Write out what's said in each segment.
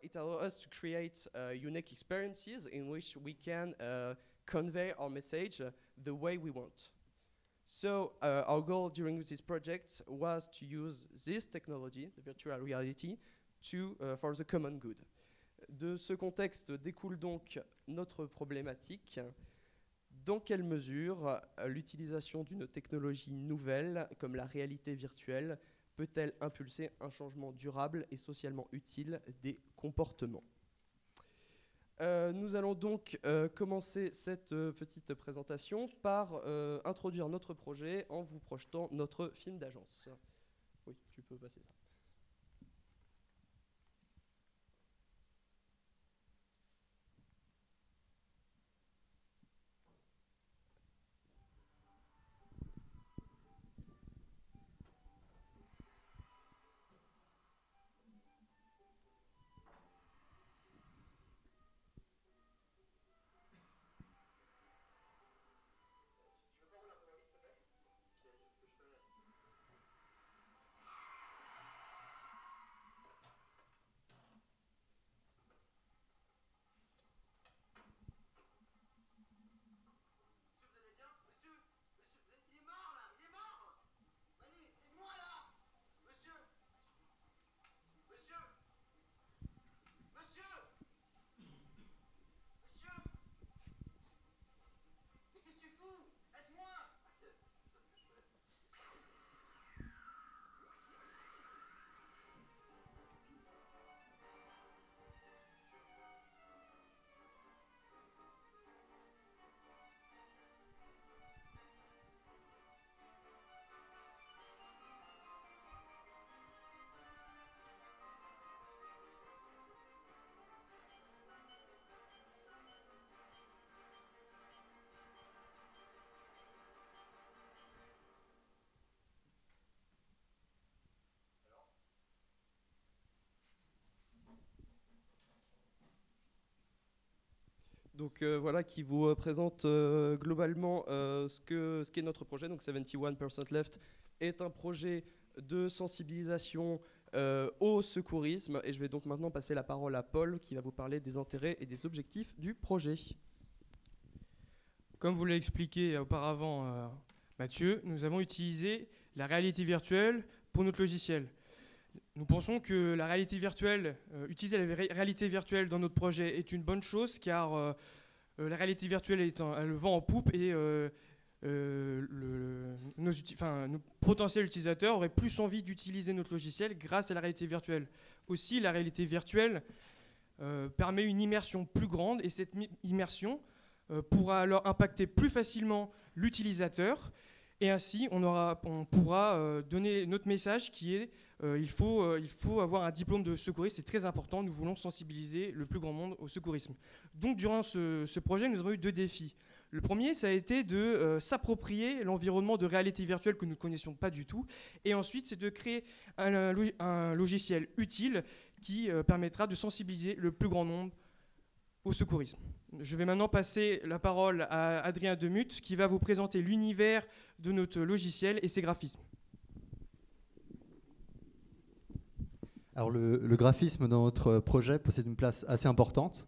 it allows us to create unique experiences in which we can convey our message the way we want. So our goal during this project was to use this technology, the virtual reality, for the common good. De ce contexte découle donc notre problématique. Dans quelle mesure l'utilisation d'une technologie nouvelle comme la réalité virtuelle peut-elle impulser un changement durable et socialement utile des comportements? Nous allons donc commencer cette petite présentation par introduire notre projet en vous projetant notre film d'agence. Oui, tu peux passer ça. Donc voilà qui vous présente globalement ce qu'est notre projet. Donc 71% Left est un projet de sensibilisation au secourisme. Et je vais donc maintenant passer la parole à Paul qui va vous parler des intérêts et des objectifs du projet. Comme vous l'avez expliqué auparavant, Mathieu, nous avons utilisé la réalité virtuelle pour notre logiciel. Nous pensons que la réalité virtuelle, utiliser la réalité virtuelle dans notre projet est une bonne chose car la réalité virtuelle est le vent en poupe et nos potentiels utilisateurs auraient plus envie d'utiliser notre logiciel grâce à la réalité virtuelle. Aussi, la réalité virtuelle permet une immersion plus grande et cette immersion pourra alors impacter plus facilement l'utilisateur. Et ainsi, on pourra donner notre message qui est il faut avoir un diplôme de secouriste, c'est très important, nous voulons sensibiliser le plus grand monde au secourisme. Donc durant ce projet, nous avons eu 2 défis. Le premier, ça a été de s'approprier l'environnement de réalité virtuelle que nous ne connaissions pas du tout. Et ensuite, c'est de créer un logiciel utile qui permettra de sensibiliser le plus grand nombre au secourisme. Je vais maintenant passer la parole à Adrien Demuth qui va vous présenter l'univers de notre logiciel et ses graphismes. Alors le graphisme dans notre projet possède une place assez importante.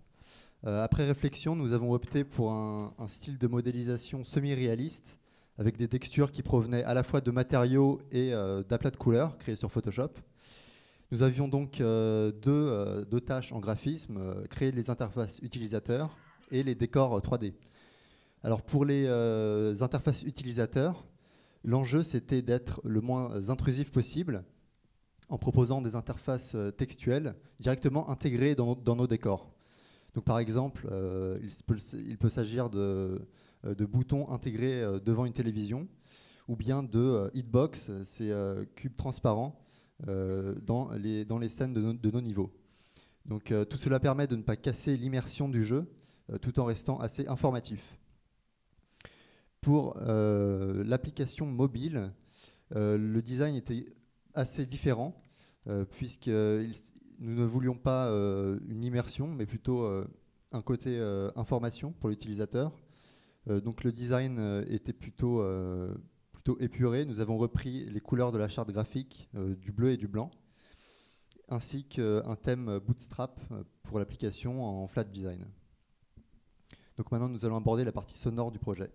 Après réflexion, nous avons opté pour un style de modélisation semi-réaliste avec des textures qui provenaient à la fois de matériaux et d'aplats de couleurs créés sur Photoshop. Nous avions donc deux tâches en graphisme, créer les interfaces utilisateurs et les décors 3D. Alors pour les interfaces utilisateurs, l'enjeu c'était d'être le moins intrusif possible en proposant des interfaces textuelles directement intégrées dans nos décors. Donc par exemple, il peut s'agir de boutons intégrés devant une télévision ou bien de hitbox, ces cubes transparents dans les scènes de nos niveaux. Donc tout cela permet de ne pas casser l'immersion du jeu tout en restant assez informatif. Pour l'application mobile, le design était assez différent puisque nous ne voulions pas une immersion mais plutôt un côté information pour l'utilisateur. Donc le design était plutôt épuré. Nous avons repris les couleurs de la charte graphique du bleu et du blanc. ainsi qu'un thème Bootstrap pour l'application en flat design. Donc maintenant, nous allons aborder la partie sonore du projet.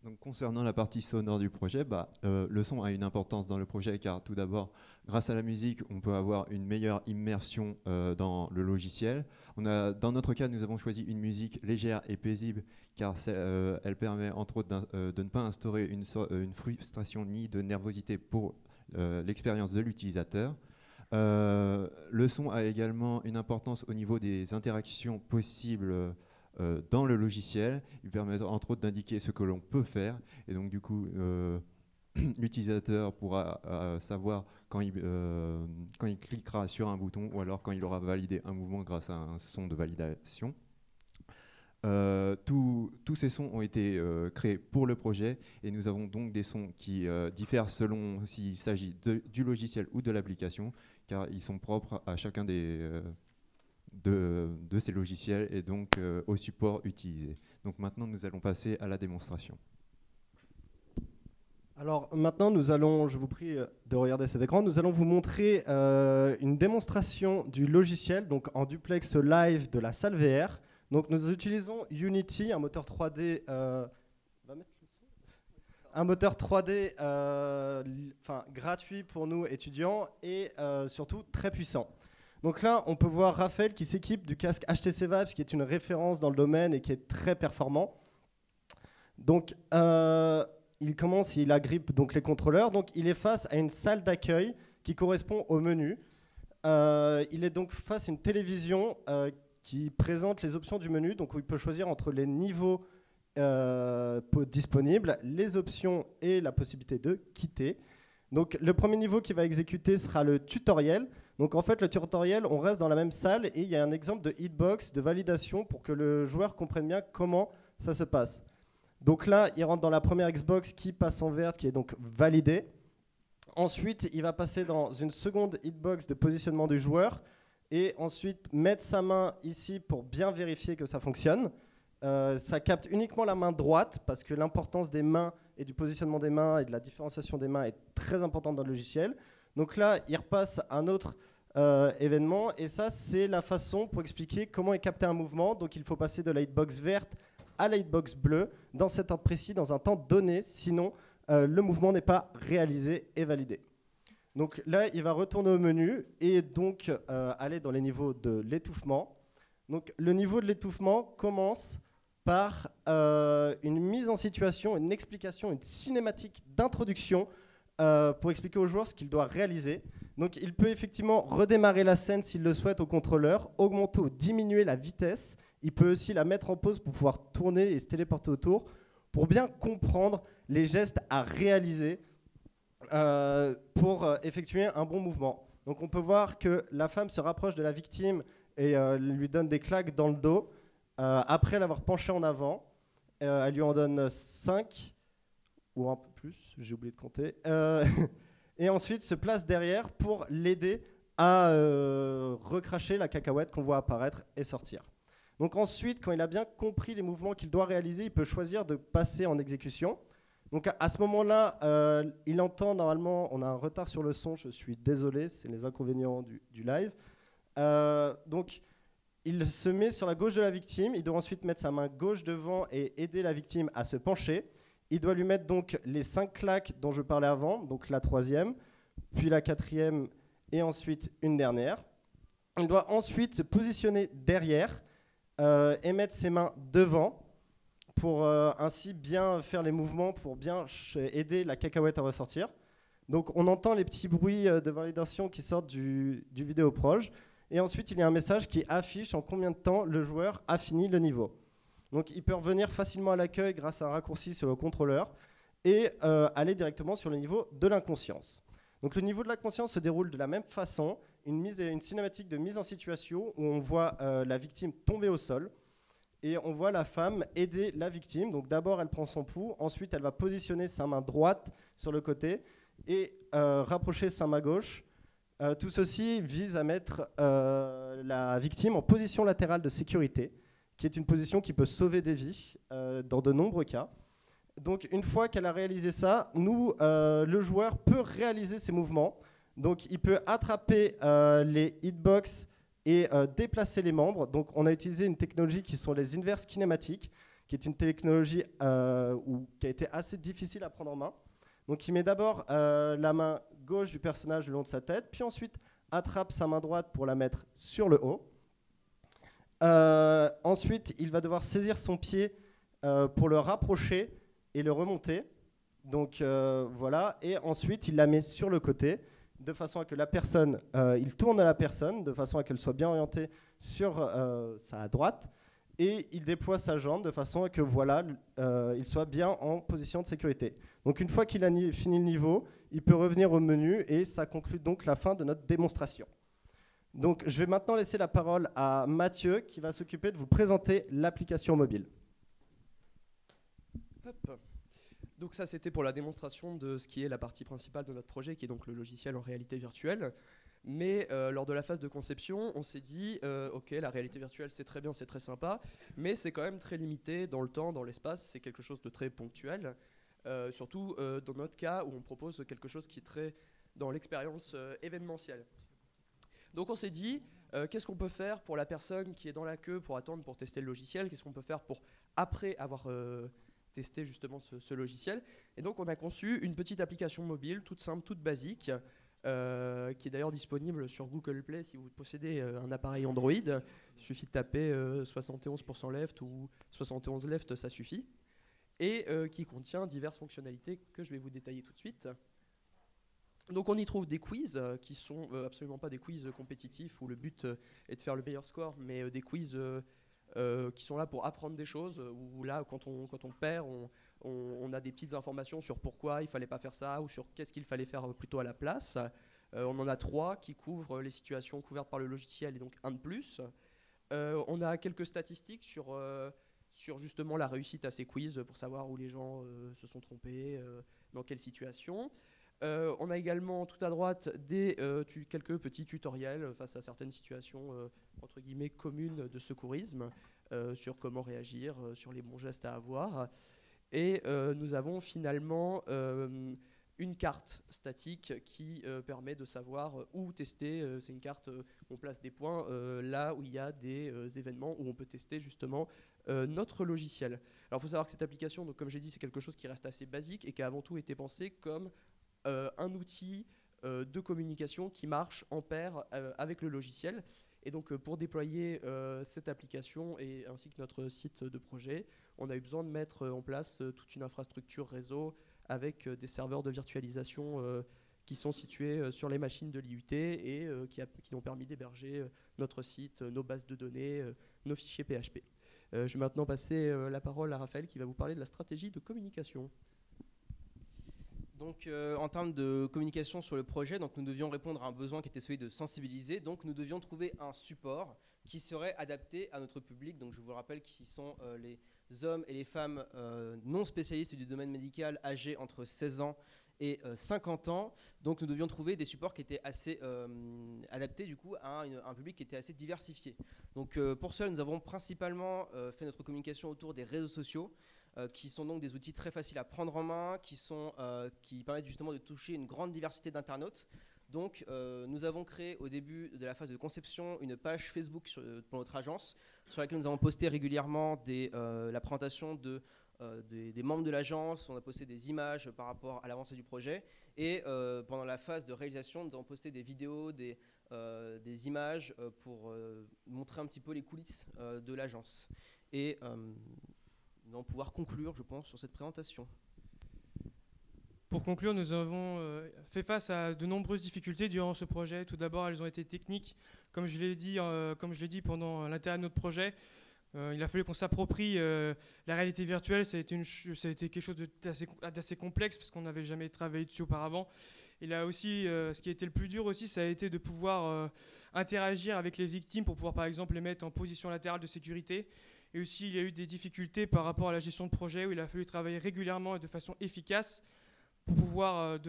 Donc, concernant la partie sonore du projet, le son a une importance dans le projet car tout d'abord, grâce à la musique, on peut avoir une meilleure immersion dans le logiciel. Dans notre cas, nous avons choisi une musique légère et paisible car elle permet entre autres de ne pas instaurer une frustration ni de nervosité pour l'expérience de l'utilisateur. Le son a également une importance au niveau des interactions possibles dans le logiciel. Il permet entre autres d'indiquer ce que l'on peut faire et donc du coup l'utilisateur pourra savoir quand il cliquera sur un bouton ou alors quand il aura validé un mouvement grâce à un son de validation. Tous ces sons ont été créés pour le projet et nous avons donc des sons qui diffèrent selon s'il s'agit du logiciel ou de l'application car ils sont propres à chacun de ces logiciels et donc au support utilisé. Donc maintenant nous allons passer à la démonstration. Alors maintenant nous allons, je vous prie de regarder cet écran, nous allons vous montrer une démonstration du logiciel donc en duplex live de la salle VR. Donc nous utilisons Unity, un moteur 3D, gratuit pour nous étudiants et surtout très puissant. Donc là, on peut voir Raphaël qui s'équipe du casque HTC Vive, qui est une référence dans le domaine et qui est très performant. Donc il agrippe donc les contrôleurs. Donc il est face à une salle d'accueil qui correspond au menu. Il est donc face à une télévision qui présente les options du menu, donc où il peut choisir entre les niveaux disponibles, les options et la possibilité de quitter. Donc le premier niveau qui va exécuter sera le tutoriel. Donc en fait le tutoriel, on reste dans la même salle et il y a un exemple de hitbox, de validation pour que le joueur comprenne bien comment ça se passe. Donc là, il rentre dans la première Xbox qui passe en verte, qui est donc validée. Ensuite, il va passer dans une seconde hitbox de positionnement du joueur et ensuite mettre sa main ici pour bien vérifier que ça fonctionne. Ça capte uniquement la main droite parce que l'importance des mains et du positionnement des mains et de la différenciation des mains est très importante dans le logiciel. Donc là, il repasse à un autre événement et ça, c'est la façon pour expliquer comment est capté un mouvement. Donc il faut passer de la hitbox verte à la hitbox bleue dans cet ordre précis, dans un temps donné, sinon le mouvement n'est pas réalisé et validé. Donc là, il va retourner au menu et donc aller dans les niveaux de l'étouffement. Donc le niveau de l'étouffement commence par une mise en situation, une explication, une cinématique d'introduction pour expliquer au joueur ce qu'il doit réaliser. Donc il peut effectivement redémarrer la scène s'il le souhaite au contrôleur, augmenter ou diminuer la vitesse. Il peut aussi la mettre en pause pour pouvoir tourner et se téléporter autour pour bien comprendre les gestes à réaliser pour effectuer un bon mouvement. Donc on peut voir que la femme se rapproche de la victime et lui donne des claques dans le dos. Après l'avoir penché en avant, elle lui en donne 5 ou un peu plus, j'ai oublié de compter. Et ensuite se place derrière pour l'aider à recracher la cacahuète qu'on voit apparaître et sortir. Donc ensuite, quand il a bien compris les mouvements qu'il doit réaliser, il peut choisir de passer en exécution. Donc à ce moment-là, il entend normalement, on a un retard sur le son, je suis désolé, c'est les inconvénients du live. Donc il se met sur la gauche de la victime, il doit ensuite mettre sa main gauche devant et aider la victime à se pencher. Il doit lui mettre donc les 5 claques dont je parlais avant, donc la 3e, puis la 4e et ensuite une dernière. Il doit ensuite se positionner derrière et mettre ses mains devant pour ainsi bien faire les mouvements, pour bien aider la cacahuète à ressortir. Donc on entend les petits bruits de validation qui sortent du vidéoproche. Et ensuite, il y a un message qui affiche en combien de temps le joueur a fini le niveau. Donc il peut revenir facilement à l'accueil grâce à un raccourci sur le contrôleur et aller directement sur le niveau de l'inconscience. Donc le niveau de l'inconscience se déroule de la même façon, une cinématique de mise en situation où on voit la victime tomber au sol et on voit la femme aider la victime. Donc d'abord elle prend son pouls, ensuite elle va positionner sa main droite sur le côté et rapprocher sa main gauche. Tout ceci vise à mettre la victime en position latérale de sécurité, qui est une position qui peut sauver des vies dans de nombreux cas. Donc une fois qu'elle a réalisé ça, le joueur peut réaliser ses mouvements. Donc il peut attraper les hitbox et déplacer les membres. Donc on a utilisé une technologie qui sont les inverses kinématiques, qui est une technologie qui a été assez difficile à prendre en main. Donc il met d'abord la main gauche du personnage le long de sa tête, puis ensuite attrape sa main droite pour la mettre sur le haut. Ensuite, il va devoir saisir son pied pour le rapprocher et le remonter. Donc voilà, et ensuite il la met sur le côté de façon à que la personne, il tourne la personne de façon à qu'elle soit bien orientée sur sa droite, et il déploie sa jambe de façon à que voilà, il soit bien en position de sécurité. Donc une fois qu'il a fini le niveau, il peut revenir au menu et ça conclut donc la fin de notre démonstration. Donc je vais maintenant laisser la parole à Mathieu qui va s'occuper de vous présenter l'application mobile. Hop. Donc ça, c'était pour la démonstration de ce qui est la partie principale de notre projet, qui est donc le logiciel en réalité virtuelle. Mais lors de la phase de conception, on s'est dit, ok, la réalité virtuelle, c'est très bien, c'est très sympa, mais c'est quand même très limité dans le temps, dans l'espace, c'est quelque chose de très ponctuel, surtout dans notre cas où on propose quelque chose qui est très dans l'expérience événementielle. Donc on s'est dit, qu'est-ce qu'on peut faire pour la personne qui est dans la queue pour attendre pour tester le logiciel, qu'est-ce qu'on peut faire pour, après avoir tester justement ce logiciel. Et donc on a conçu une petite application mobile, toute simple, toute basique, qui est d'ailleurs disponible sur Google Play si vous possédez un appareil Android. Il suffit de taper 71% left ou 71 left, ça suffit. Et qui contient diverses fonctionnalités que je vais vous détailler tout de suite. Donc on y trouve des quiz qui sont absolument pas des quiz compétitifs où le but est de faire le meilleur score, mais des quiz qui sont là pour apprendre des choses, où là, quand on perd, on a des petites informations sur pourquoi il ne fallait pas faire ça, ou sur qu'est-ce qu'il fallait faire plutôt à la place. On en a 3 qui couvrent les situations couvertes par le logiciel, et donc un de plus. On a quelques statistiques sur justement la réussite à ces quiz, pour savoir où les gens se sont trompés, dans quelle situation. On a également tout à droite quelques petits tutoriels face à certaines situations entre guillemets communes de secourisme, sur comment réagir, sur les bons gestes à avoir. Et nous avons finalement une carte statique qui permet de savoir où tester. C'est une carte où on place des points là où il y a des événements où on peut tester justement notre logiciel. Alors il faut savoir que cette application, donc, comme j'ai dit, c'est quelque chose qui reste assez basique et qui a avant tout été pensé comme un outil de communication qui marche en pair avec le logiciel. Et donc pour déployer cette application et ainsi que notre site de projet, on a eu besoin de mettre en place toute une infrastructure réseau avec des serveurs de virtualisation qui sont situés sur les machines de l'IUT et qui ont permis d'héberger notre site, nos bases de données, nos fichiers PHP. Je vais maintenant passer la parole à Raphaël qui va vous parler de la stratégie de communication. Donc, en termes de communication sur le projet, donc, nous devions répondre à un besoin qui était celui de sensibiliser. Donc, nous devions trouver un support qui serait adapté à notre public. Donc, je vous rappelle qui sont les hommes et les femmes non spécialistes du domaine médical âgés entre 16 ans et 50 ans. Donc, nous devions trouver des supports qui étaient assez adaptés du coup à un public qui était assez diversifié. Donc, pour cela, nous avons principalement fait notre communication autour des réseaux sociaux. Qui sont donc des outils très faciles à prendre en main, qui permettent justement de toucher une grande diversité d'internautes. Donc nous avons créé au début de la phase de conception une page Facebook pour notre agence, sur laquelle nous avons posté régulièrement la présentation des membres de l'agence. On a posté des images par rapport à l'avancée du projet. Et pendant la phase de réalisation, nous avons posté des vidéos, des images pour montrer un petit peu les coulisses de l'agence. Et nous allons pouvoir conclure, je pense, sur cette présentation. Pour conclure, nous avons fait face à de nombreuses difficultés durant ce projet. Tout d'abord, elles ont été techniques. Comme je l'ai dit pendant l'intérêt de notre projet, il a fallu qu'on s'approprie la réalité virtuelle. Ça a été quelque chose d'assez complexe parce qu'on n'avait jamais travaillé dessus auparavant. Et là aussi, ce qui a été le plus dur aussi, ça a été de pouvoir interagir avec les victimes pour pouvoir, par exemple, les mettre en position latérale de sécurité. Et aussi, il y a eu des difficultés par rapport à la gestion de projet où il a fallu travailler régulièrement et de façon efficace pour pouvoir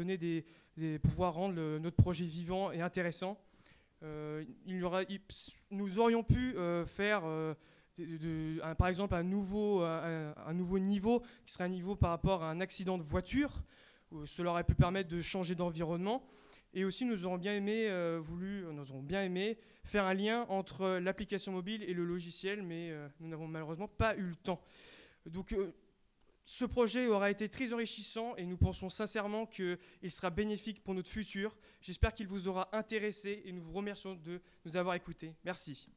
pouvoir rendre notre projet vivant et intéressant. Nous aurions pu faire, par exemple, un nouveau niveau qui serait un niveau par rapport à un accident de voiture. Cela aurait pu permettre de changer d'environnement. Et aussi, nous aurons bien aimé faire un lien entre l'application mobile et le logiciel, mais nous n'avons malheureusement pas eu le temps. Donc, ce projet aura été très enrichissant et nous pensons sincèrement qu'il sera bénéfique pour notre futur. J'espère qu'il vous aura intéressé et nous vous remercions de nous avoir écoutés. Merci.